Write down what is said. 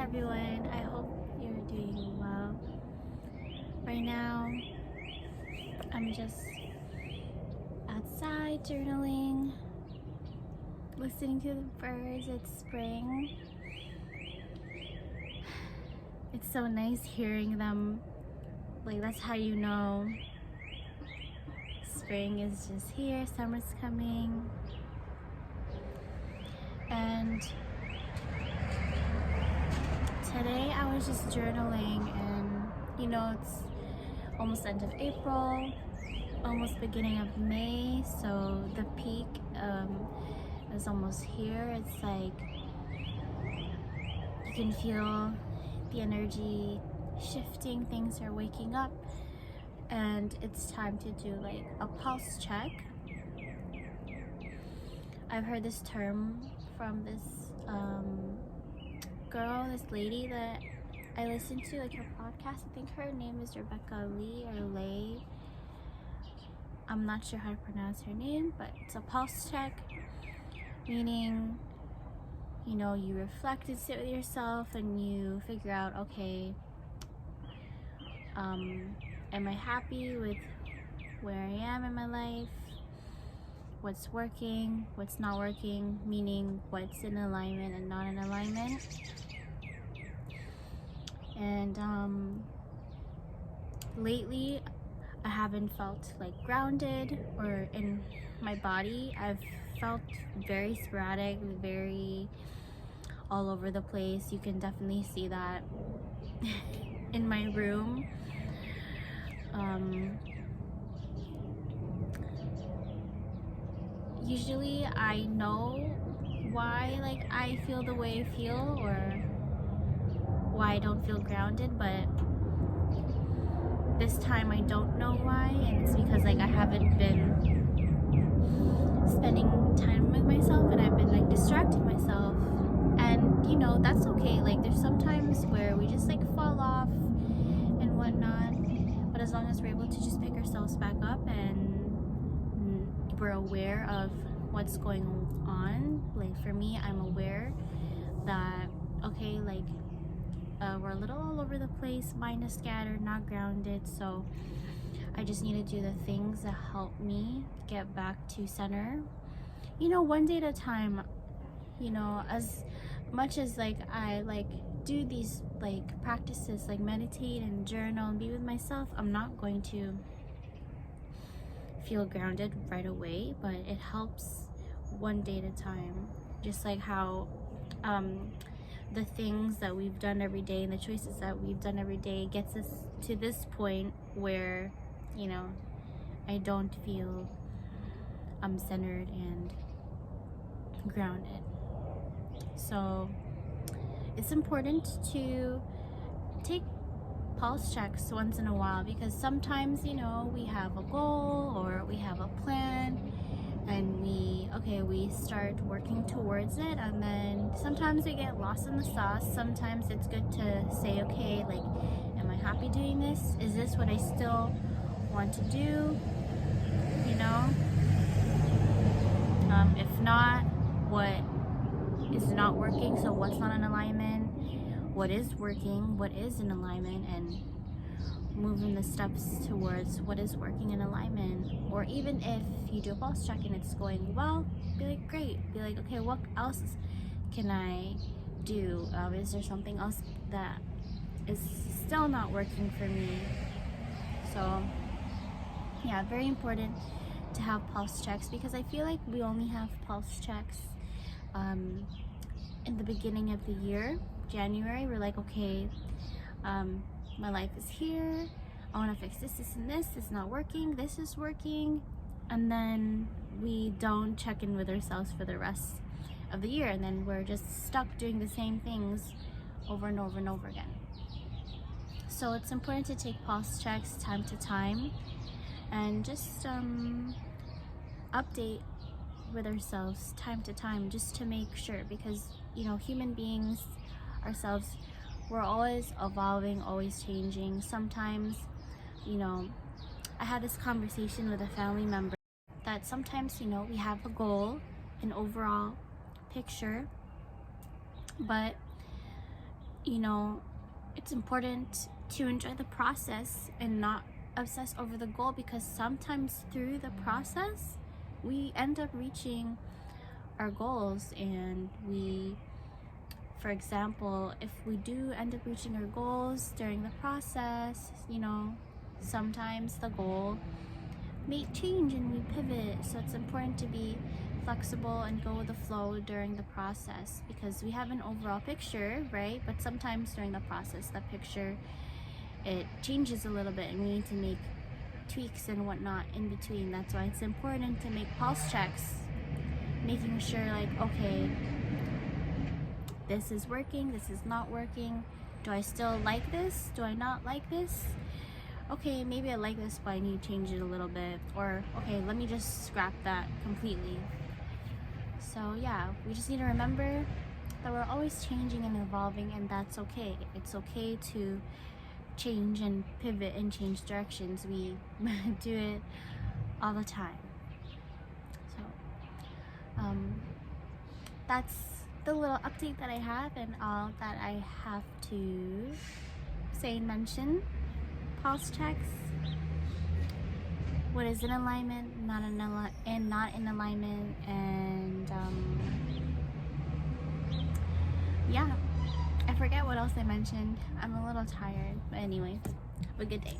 everyone. I hope you're doing well. Right now, I'm just outside journaling, listening to the birds. It's spring. It's so nice hearing them. Like, that's how you know spring is just here, summer's coming. And today I was just journaling, and it's almost end of April, almost beginning of May, so the peak is almost here. It's like you can feel the energy shifting, things are waking up, and it's time to do like a pulse check. I've heard this term from this this lady that I listen to, like her podcast. I think her name is Rebecca Lee or Lay. I'm not sure how to pronounce her name, but it's a pulse check, meaning you reflect and sit with yourself and you figure out, okay, am I happy with where I am in my life? What's working, what's not working, meaning what's in alignment and not in alignment. And lately I haven't felt like grounded or in my body. I've felt very sporadic, very all over the place. You can definitely see that in my room. Usually I know why I feel the way I feel, or why I don't feel grounded, but this time I don't know why, and it's because I haven't been spending time with myself, and I've been distracting myself, and that's okay. There's sometimes where we just fall off and whatnot, but as long as we're able to just pick ourselves back up and we're aware of what's going on. For me, I'm aware that okay, we're a little all over the place, mind is scattered, not grounded, so I just need to do the things that help me get back to center, one day at a time. As much as I do these practices, meditate and journal and be with myself, I'm not going to feel grounded right away, but it helps one day at a time. Just like how the things that we've done every day and the choices that we've done every day gets us to this point where I don't feel centered and grounded. So it's important to take pulse checks once in a while, because sometimes we have a goal or we have a plan and we start working towards it, and then sometimes we get lost in the sauce. Sometimes it's good to say, okay, am I happy doing this? Is this what I still want to do? If not, what is not working? So what's not in alignment? What is working? What is in alignment? And moving the steps towards what is working in alignment. Or even if you do a pulse check and it's going well, be like, great. Be like, okay, what else can I do? Is there something else that is still not working for me? So yeah, very important to have pulse checks, because I feel like we only have pulse checks in the beginning of the year. January, we're like, okay, my life is here, I want to fix this, this, and this. It's not working, this is working. And then we don't check in with ourselves for the rest of the year, and then we're just stuck doing the same things over and over and over again. So it's important to take pulse checks time to time and just update with ourselves time to time, just to make sure, because human beings ourselves, we're always evolving, always changing. Sometimes I had this conversation with a family member that sometimes we have a goal, an overall picture, but you know, it's important to enjoy the process and not obsess over the goal, because sometimes through the process we end up reaching our goals. And we, for example, if we do end up reaching our goals during the process, you know, sometimes the goal may change and we pivot. So it's important to be flexible and go with the flow during the process, because we have an overall picture, right? But sometimes during the process, the picture, it changes a little bit and we need to make tweaks and whatnot in between. That's why it's important to make pulse checks, making sure like, okay, this is working, this is not working. Do I still like this? Do I not like this? Okay, maybe I like this, but I need to change it a little bit. Or, okay, let me just scrap that completely. So yeah, we just need to remember that we're always changing and evolving, and that's okay. It's okay to change and pivot and change directions. We do it all the time. So, that's the little update that I have and all that I have to say and mention. Pulse checks, what is in alignment, not in alignment, and yeah, I forget what else I mentioned. I'm a little tired, but anyway, have a good day.